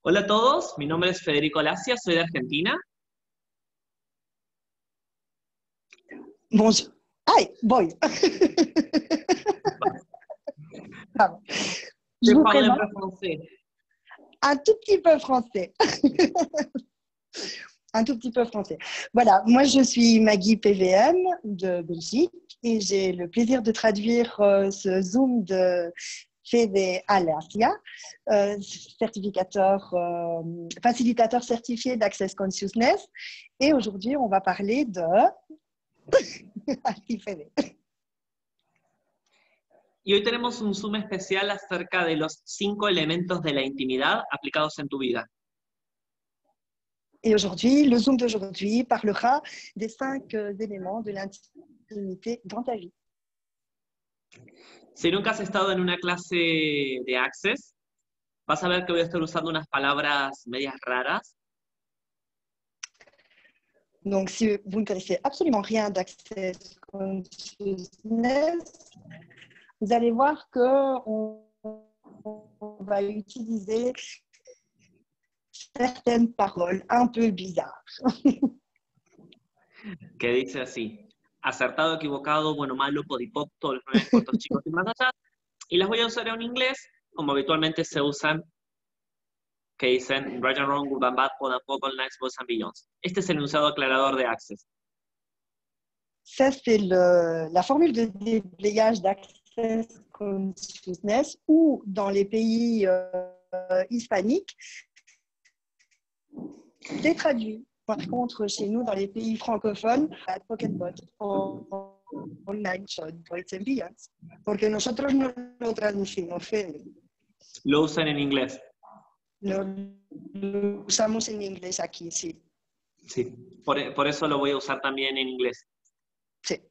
Hola a todos, mi nombre es Federico Lacia, soy de Argentina. Bonjour. Aïe, boy. Pardon. Je Je vous parle un présente peu français. un tout petit peu français. Un tout petit peu français. Voilà, moi je suis Maggie PVM de Belgique et j'ai le plaisir de traduire ce Zoom de Fede Alacia, facilitateur certifié d'Access Consciousness. Et aujourd'hui, on va parler de... Y hoy tenemos un Zoom especial acerca de los 5 elementos de la intimidad aplicados en tu vida. Et aujourd'hui, le Zoom d'aujourd'hui parlera des 5 éléments de l'intimité dans ta vie. Si nunca has estado en una clase de Access, vas a ver que voy a estar usando unas palabras medias raras. Donc, si vous ne connaissez absolument rien d'Access Consciousness, vous allez voir qu'on va utiliser certaines paroles un peu bizarres. Que dice así: acertado, equivocado, bueno, malo, podipocto, los 9 cortos chicos y más allá. Y las voy a usar en inglés, como habitualmente se usan, que dicen right and wrong, good and bad, good and poco, nice, boys and beyonds. Este es el enunciado aclarador de Access. Ça, c'est la formule de déblayage d'Access Consciousness ou dans les pays hispaniques, c'est traduit. Par contre, chez nous, dans les pays francophones, Pocketbot, online shot, boys and beyonds, porque nosotros no lo traducimos, Fede. Lo usan en inglés. Lo usamos en inglés aquí, sí. Sí, por eso lo voy a usar también en inglés. Sí.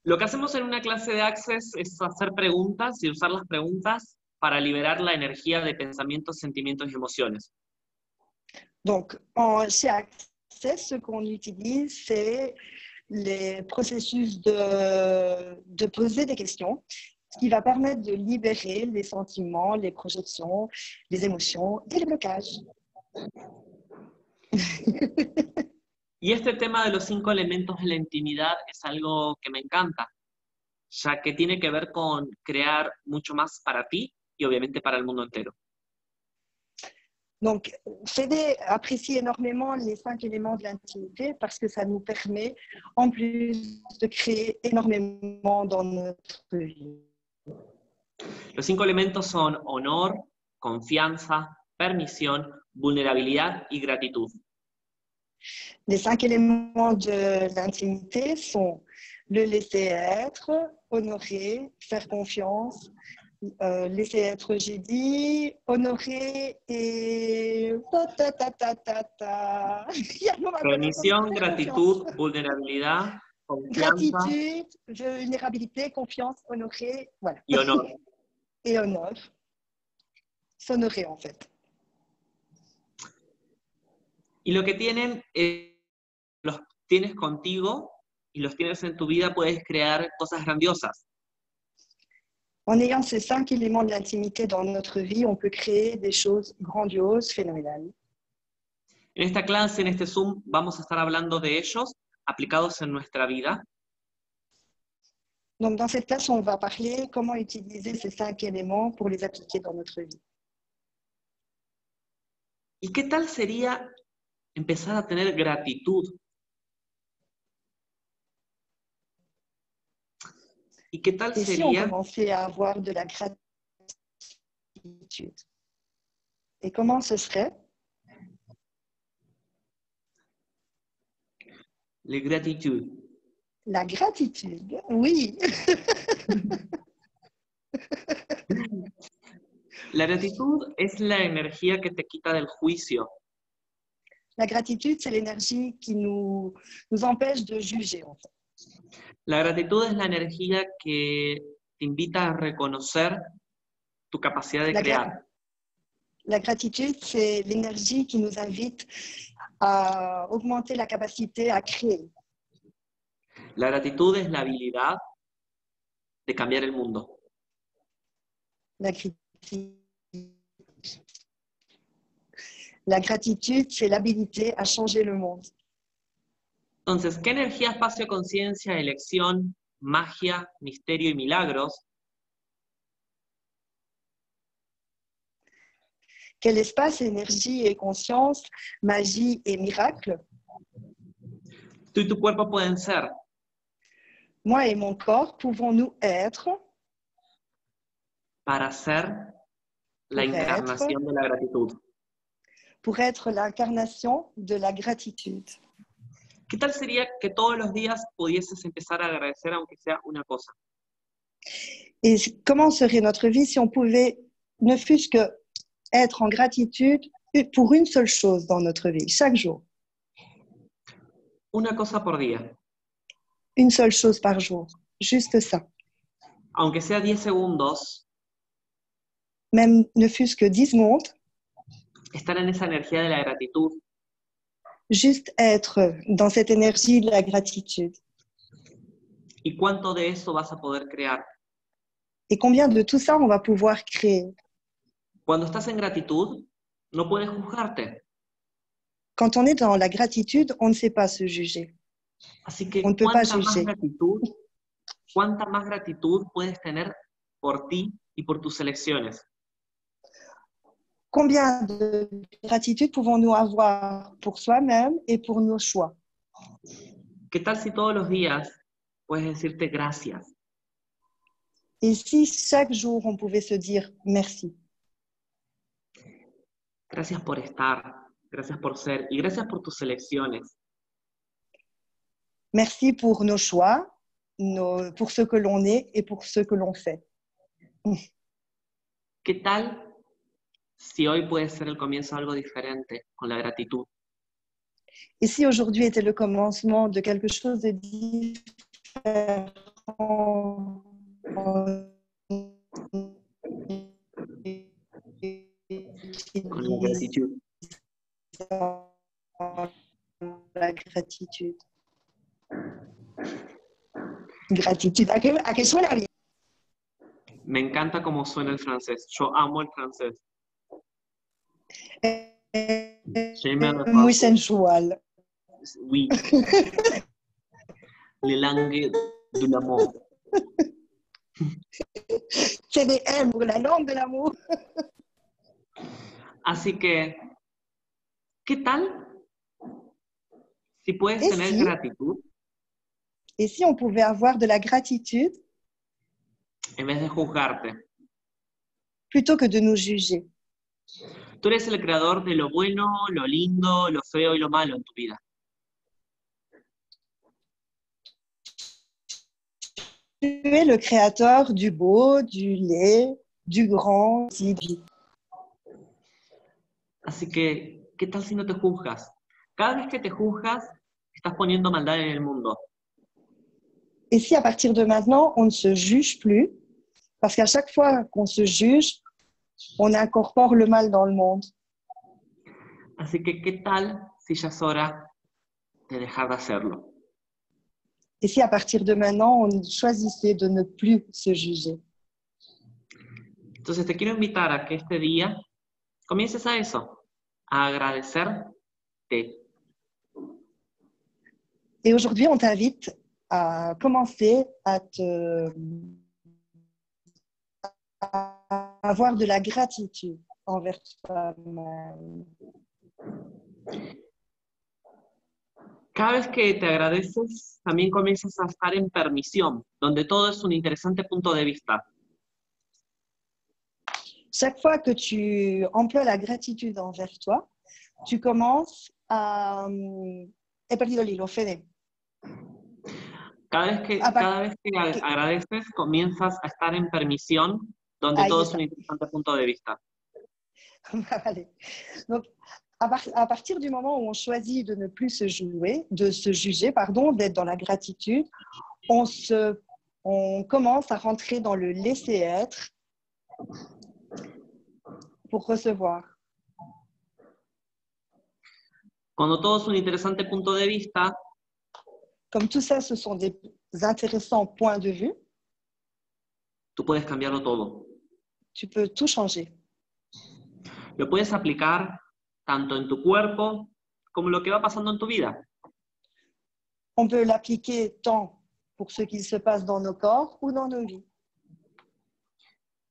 Lo que hacemos en una clase de Access es hacer preguntas y usar las preguntas para liberar la energía de pensamientos, sentimientos y emociones. Donc, chez Access, ce qu'on utilise, c'est les processus de poser des questions, ce qui va permettre de libérer les sentiments, les projections, les émotions et les blocages. Y este tema de los 5 elementos de la intimidad es algo que me encanta, ya que tiene que ver con crear mucho más para ti y obviamente para el mundo entero. Donc, Fede apprécie énormément les 5 éléments de l'intimité parce que ça nous permet, en plus, de créer énormément dans notre vie. Los 5 elementos son honor, confianza, permisión, vulnerabilidad y gratitud. Les 5 éléments de l'intimité sont le laisser être, honorer, faire confiance, laisser être, j'ai dit, honorer et... Permisión, gratitud, vulnerabilidad, confianza. Gratitude, vulnérabilité, confiance, honorer, voilà. Y honor. Et honor. S'honorer, en fait. Y lo que tienen, los tienes contigo y los tienes en tu vida, puedes crear cosas grandiosas. En ayant ces 5 éléments de l'intimité dans notre vie, on peut créer des choses grandioses, phénoménales. En esta clase, en este Zoom, vamos a estar hablando de ellos aplicados en nuestra vida. Donc, dans cette classe, on va parler comment utiliser ces 5 éléments pour les appliquer dans notre vie. ¿Y qué tal sería empezar a tener gratitud? ¿Y qué tal Et si on sería commençait à avoir de la gratitude? Et comment ce serait? la gratitud? La gratitude, oui. La gratitud es la energía que te quita del juicio. La gratitude, c'est l'énergie qui nous empêche de juger, en fait. La gratitud es la energía que te invita a reconocer tu capacidad de crear. La gratitude, c'est l'énergie qui nous invite à augmenter la capacité à créer. La gratitud es la habilidad de cambiar el mundo. La La gratitude, c'est l'habilité à changer le monde. Entonces, ¿qué energía, espacio, conciencia, elección, magia, misterio y milagros Quel espace, énergie et conscience, magie et miracle, tú y tu cuerpo pueden ser moi et mon corps pouvons-nous être para ser la Pour être. encarnación de la gratitud? pour être l'incarnation de la gratitude? ¿Qué tal sería que todos los días pudieses empezar a agradecer aunque sea una cosa? Et comment serait notre vie si on pouvait, ne fût-ce que être en gratitude pour une seule chose dans notre vie, chaque jour? Una cosa por día. Une seule chose par jour, juste ça. Aunque sea 10 segundos, Même ne fût-ce que 10 secondes, estar en esa energía de la gratitud. juste être dans cette énergie de la gratitude. ¿Y cuánto de eso vas a poder crear? Et combien de tout ça on va pouvoir créer? Cuando estás en gratitud, no puedes juzgarte. Quand on est dans la gratitude, on ne sait pas se juger. Así que On ne peut pas juger. cuánta más gratitud puedes tener por ti y por tus elecciones. Combien de gratitude pouvons-nous avoir pour soi-même et pour nos choix? ¿Qué tal si todos los días puedes decirte gracias? Et si chaque jour on pouvait se dire merci? Gracias por estar, gracias por ser y gracias por tus elecciones. Merci pour nos choix, pour ce que l'on est et pour ce que l'on fait. ¿Qué tal si hoy puede ser el comienzo de algo diferente con la gratitud? Et si aujourd'hui était le commencement de quelque chose de différent Con la gratitud. La gratitude. Gratitude. ¿A qué suena bien? Me encanta cómo suena el francés. Yo amo el francés. Muy sensual. Oui. Les langues de l'amour. C'est des M pour la langue de l'amour. Así que, ¿qué tal si puedes Et tener si? gratitud Et si on pouvait avoir de la gratitude en vez de juzgarte? plutôt que de nous juger? Tú eres el creador de lo bueno, lo lindo, lo feo y lo malo en tu vida. Tu es le créateur du beau, du laid, du grand, du vie. Así que, ¿qué tal si no te juzgas? Cada vez que te juzgas, estás poniendo maldad en el mundo. Et si à partir de maintenant, on ne se juge plus, parce qu'à chaque fois qu'on se juge, on incorpore le mal dans le monde. Así que, ¿qué tal si ya es hora de dejar de hacerlo? Et si à partir de maintenant, on choisissait de ne plus se juger? Entonces te quiero invitar a que este día comiences a eso, a agradecerte. Et aujourd'hui, on t'invite à commencer à avoir de la gratitude envers toi-même. Cada vez que te agradeces, también comienzas a estar en permisión, donde todo es un interesante punto de vista. Chaque fois que tu emploies la gratitude envers toi, tu commences à... He perdido el hilo, Fede. Cada vez que agradeces, comienzas a estar en permisión, donde todo es un interesante punto de vista. Allez. Donc, à partir du moment où on choisit de ne plus se juger, d'être dans la gratitude, on commence à rentrer dans le laisser-être pour recevoir. Cuando todo es un interesante punto de vista, comme tout ça, ce sont des intéressants points de vue, tú puedes cambiarlo todo. tu peux tout changer. Lo puedes aplicar tanto en tu cuerpo como lo que va pasando en tu vida. On peut l'appliquer tant pour ce qui se passe dans nos corps ou dans nos vies.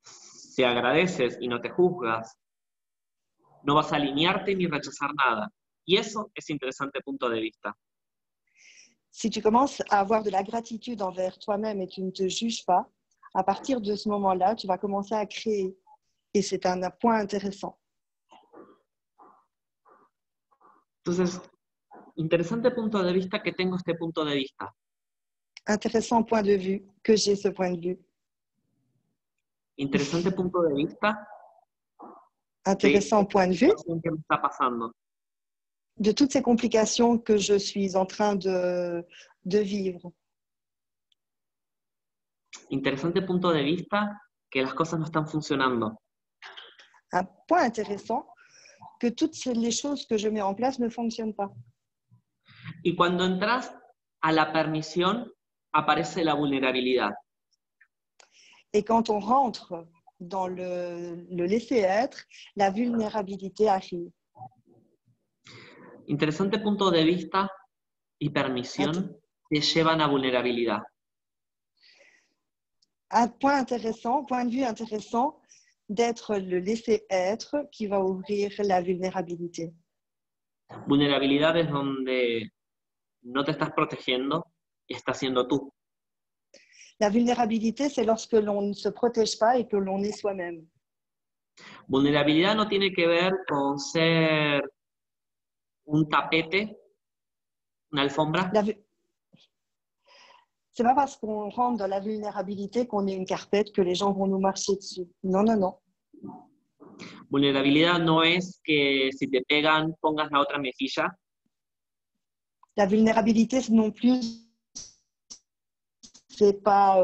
Si agradeces y no te juzgas, no vas a alinearte ni rechazar nada. Y eso es interesante punto de vista. Si tu commences à avoir de la gratitude envers toi-même et tu ne te juges pas, à partir de ce moment-là, tu vas commencer à créer. Et c'est un point intéressant. Entonces, interesante punto de vista que tengo este punto de vista. Intéressant point de vue que j'ai ce point de vue. Interesante punto de vista Intéressant point de vue que me está pasando. de toutes ces complications que je suis en train de vivre. Interesante punto de vista que las cosas no están funcionando. Un point intéressant que toutes les choses que je mets en place ne fonctionnent pas. Y cuando entras a la permisión, aparece la vulnerabilidad. Et quand on rentre dans le laisser-être, la vulnérabilité arrive. Interesante punto de vista y permisión te llevan a vulnerabilidad. Un point de vue intéressant d'être le laisser-être qui va ouvrir la vulnérabilité. Vulnerabilidad es donde no te estás protegiendo y estás siendo tú. La vulnérabilité, c'est lorsque l'on ne se protège pas et que l'on est soi-même. Vulnerabilidad no tiene que ver con ser un tapete, una alfombra. C'est pas parce qu'on rentre dans la vulnérabilité qu'on est une carpette que les gens vont nous marcher dessus. Non, non, non. Vulnerabilidad no es que si te pegan pongas la otra mejilla. La vulnérabilité non plus, c'est pas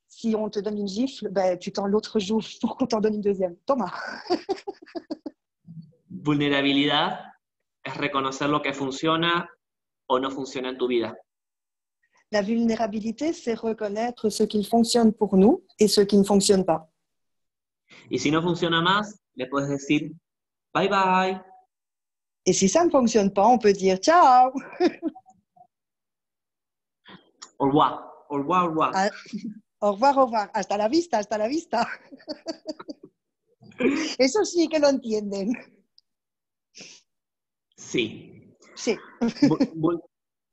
si on te donne une gifle, ben, tu tends l'autre joue pour qu'on t'en donne une deuxième. Thomas. Vulnerabilidad es reconocer lo que funciona o no funciona en tu vida. La vulnérabilité, c'est reconnaître ce qui fonctionne pour nous et ce qui ne fonctionne pas. Y si no funciona más, le puedes decir bye bye. Et si ça ne fonctionne pas, on peut dire ciao. Au revoir, au revoir, au revoir. Au revoir, au revoir. Hasta la vista, hasta la vista. Eso sí que lo entienden. Sí. Sí.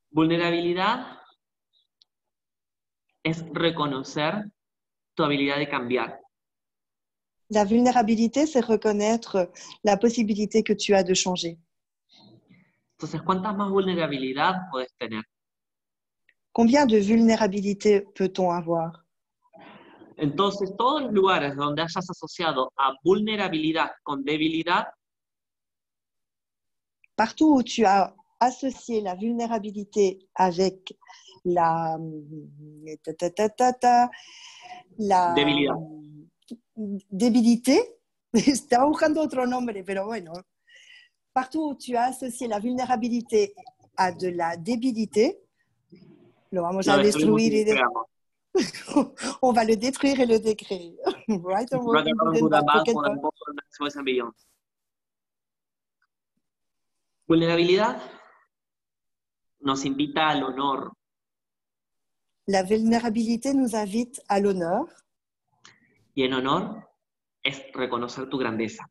Vulnerabilidad es reconocer tu habilidad de cambiar. La vulnérabilité, c'est reconnaître la possibilité que tu as de changer. Entonces, ¿cuántas más vulnerabilidad puedes tener? Combien de vulnérabilité peut-on avoir? Entonces, todos los lugares donde hayas asociado a vulnerabilidad con debilidad, partout où tu as associé la vulnérabilité avec la debilidad. Débilité, estaba buscando otro nombre, pero bueno, partout où tu as associé la vulnérabilité à de la débilité, lo vamos a destruir y on va le détruire et le décréer. Right? Vulnerabilidad nos invita al honor. La vulnérabilité nous invite à l'honneur. Y el honor es reconocer tu grandeza.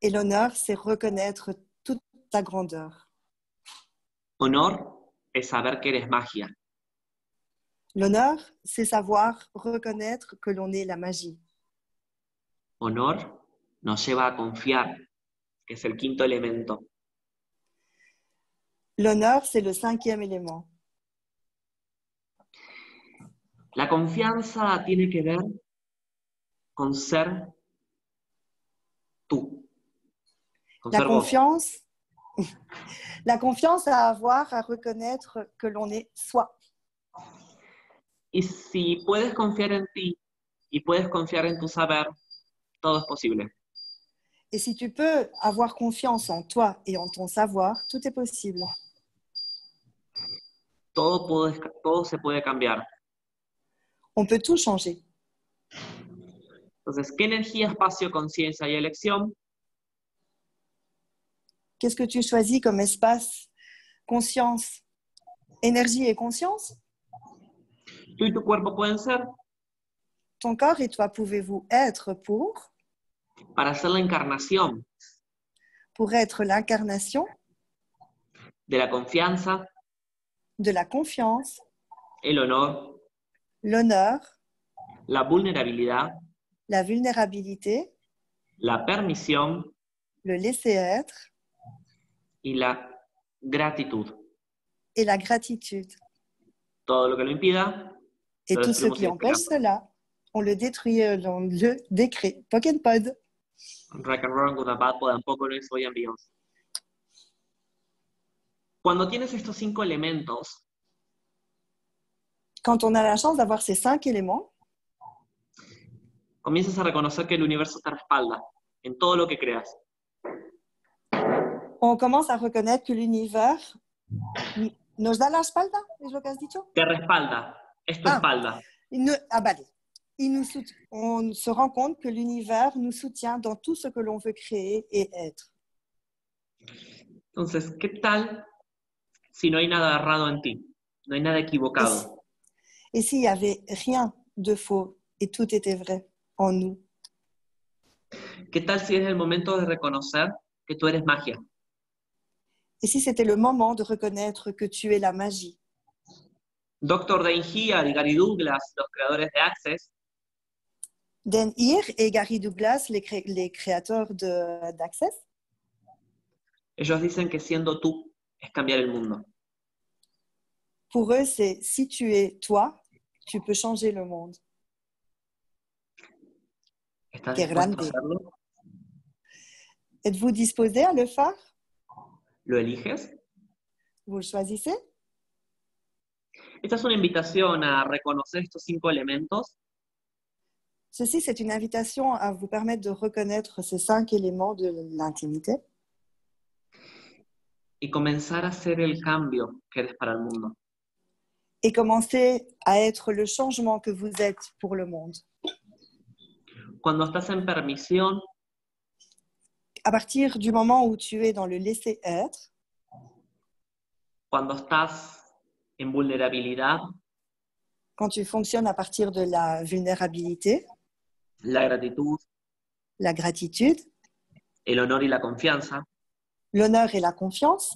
Et l'honneur, c'est reconnaître toute ta grandeur. Honor es saber que eres magia. L'honneur, c'est savoir reconnaître que l'on est la magie. Honor nos lleva a confiar, que es el quinto elemento. L'honneur, c'est le 5e élément. La confianza tiene que ver con ser tú. La confiance à avoir à reconnaître que l'on est soi. Y si puedes confiar en ti y puedes confiar en tu saber, todo es posible. Et si tu peux avoir confiance en toi et en ton savoir, tout est possible. Todo se puede cambiar. On peut tout changer. Entonces, ¿qué energía, espacio, conciencia y elección Qu'est-ce que tu choisis comme espace, conscience, énergie et conscience? tú y tu cuerpo pueden ser Ton corps et toi, pouvez-vous être para hacer la encarnación pour être l'incarnation de la confianza, de la confiance, el honor, l'honneur, la vulnerabilidad, la vulnérabilité, la permisión le laisser-être y la gratitud. et la gratitude. Todo lo que lo impida, Et lo tout ce destruimos y qui empêche despegamos. cela, on le détruit, on le décrée. Pokémon Pod. Rock and roll, Gudapapo, tampoco lo soy amigos. Cuando tienes estos 5 elementos, Quand on a la chance d'avoir ces 5 éléments, comienzas a reconocer que el universo te respalda en todo lo que creas. on commence à reconnaître que l'univers nos da la espalda, es lo que has dicho? Te respalda, es tu Ah. espalda. Vale. On se rend compte que l'univers nous soutient dans tout ce que l'on veut créer et être. Entonces, ¿qué tal si no hay nada errado en ti? No hay nada equivocado. Et s'il n'y avait rien de faux et tout était vrai en nous? ¿Qué tal si es el momento de reconocer que tú eres magia? Et si c'était le moment de reconnaître que tu es la magie? Dr. Dain Heer y Gary Douglas, los creadores de Access, Dan Heer et Gary Douglas, les créateurs d'Access, ellos dicen que siendo tú es cambiar el mundo. pour eux, c'est si tu es toi, tu peux changer le monde. ¿Estás Qué dispuesto a grande. hacerlo? Êtes-vous disposé à le faire? ¿Lo eliges? Vous le choisissez? Esta es una invitación a reconocer estos 5 elementos Ceci, c'est une invitation à vous permettre de reconnaître ces 5 éléments de l'intimité y comenzar a hacer el cambio que eres para el mundo. et commencer à être le changement que vous êtes pour le monde. Cuando estás en permisión, À partir du moment où tu es dans le laisser-être, cuando estás en vulnerabilidad, quand tu fonctionnes à partir de la vulnérabilité, la gratitud, la gratitude, el honor y la confianza, l'honneur et la confiance,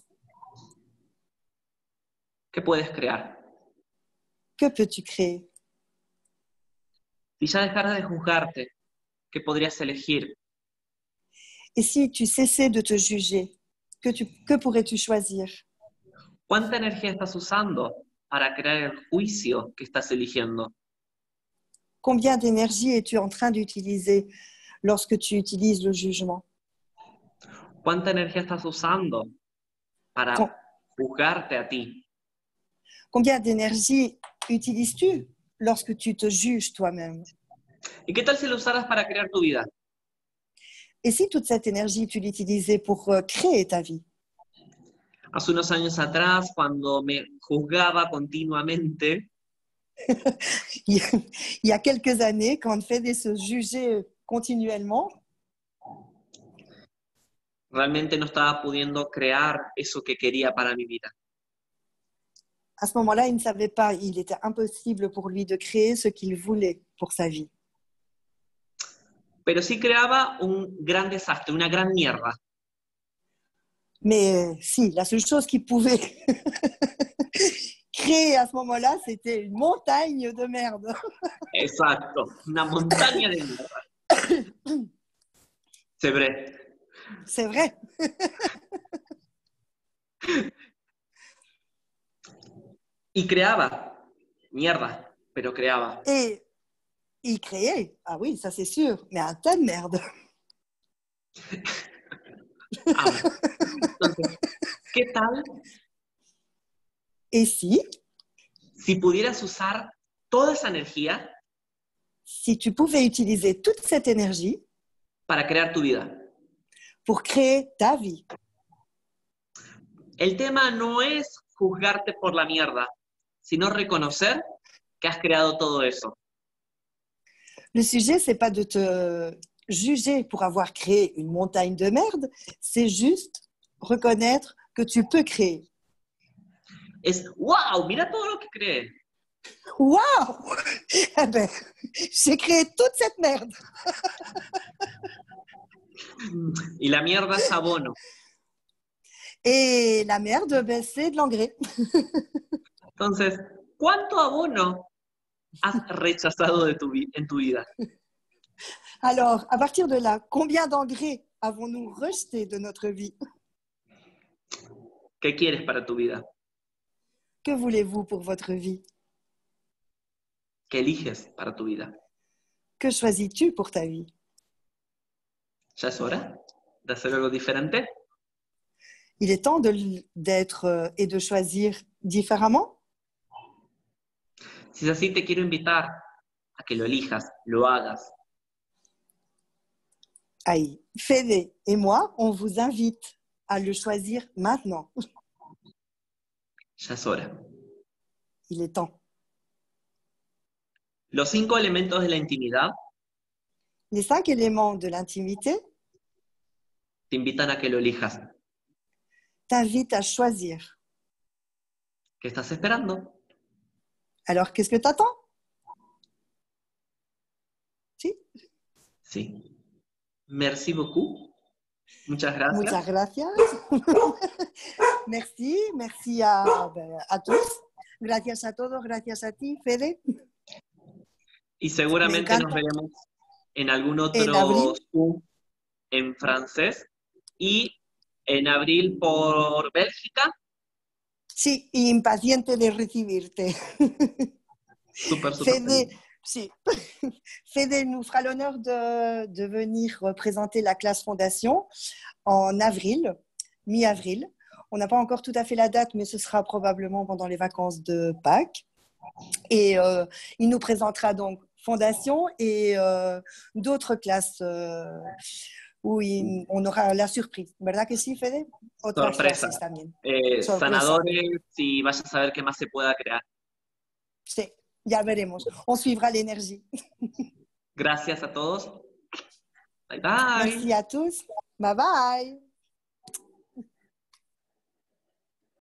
¿qué puedes crear? que peux-tu créer? Si ya dejaras de juzgarte, ¿qué podrías elegir? Et si tu cessais de te juger, que pourrais-tu choisir? ¿Cuánta energía estás usando para crear el juicio que estás eligiendo? Combien d'énergie es-tu en train d'utiliser lorsque tu utilises le jugement? ¿Cuánta energía estás usando para Com- juzgarte a ti? Combien d'énergie utilises-tu lorsque tu te juges toi-même? ¿Y qué tal si lo usaras para crear tu vida? Et si toute cette énergie, tu l'utilisais pour créer ta vie? Hace unos años atrás, cuando me juzgaba continuamente, Il y a quelques années, quand on fait de se juger continuellement, realmente no estaba pudiendo crear eso que quería para mi vida. à ce moment-là, il ne savait pas, il était impossible pour lui de créer ce qu'il voulait pour sa vie. Pero sí creaba un gran desastre, una gran mierda. Mais si, la seule chose qu'il pouvait créer à ce moment-là, c'était une montagne de merde. Exacto, una montaña de mierda. C'est vrai. C'est vrai. Y creaba mierda, pero creaba. Et il créait, ah oui, ça c'est sûr, mais un tas de merde. Ah, entonces, ¿qué tal Et si pudieras usar toda esa energía tu pouvais utiliser toute cette énergie para crear tu vida? pour créer ta vie? El tema no es juzgarte por la mierda, sino reconocer que has creado todo eso. Le sujet, c'est pas de te juger pour avoir créé une montagne de merde, c'est juste reconnaître que tu peux créer. Es, wow, mira todo lo que creé. Waouh! Eh ben, j'ai créé toute cette merde. Y la mierda es abono. Et la merde, ben, c'est de l'engrais. Entonces, ¿cuánto abono has rechazado en tu vida? Alors, à partir de là, combien d'engrais avons-nous rejeté de notre vie? ¿Qué quieres para tu vida? Que voulez-vous pour votre vie? ¿Qué eliges para tu vida? Que choisis-tu pour ta vie? ¿Ya es hora de hacer algo diferente? Il est temps d'être et de choisir différemment. Si es así, te quiero invitar a que lo elijas, lo hagas. Aïe, Fede et moi, on vous invite à le choisir maintenant. Ya es hora. Il est temps. Los 5 elementos de la intimidad Les 5 éléments de l'intimité te invitan a que lo elijas. t'invitent à choisir. ¿Qué estás esperando? Alors, qu'est-ce que tu attends? Si? Sí. Merci beaucoup. Muchas gracias. Muchas gracias. Merci à tous. Gracias a todos, gracias a ti, Fede. Y Me seguramente encanta. nos veremos en algún En otro abril. Zoom en francés y en abril por Bélgica. Sí, impaciente de recibirte. Súper Fede, feliz. si. Fede nous fera l'honneur de venir représenter la classe fondation en avril, mi-avril. On n'a pas encore tout à fait la date, mais ce sera probablement pendant les vacances de Pâques. Et il nous présentera donc fondation et d'autres classes où on aura la surprise. ¿Verdad que sí, Fede? Otras Sorpresa. clases también. Sanadores y vaya a saber qué más se pueda crear. Sí, ya veremos. On suivra l'énergie. Gracias a todos. Bye bye. Merci à tous. Bye bye.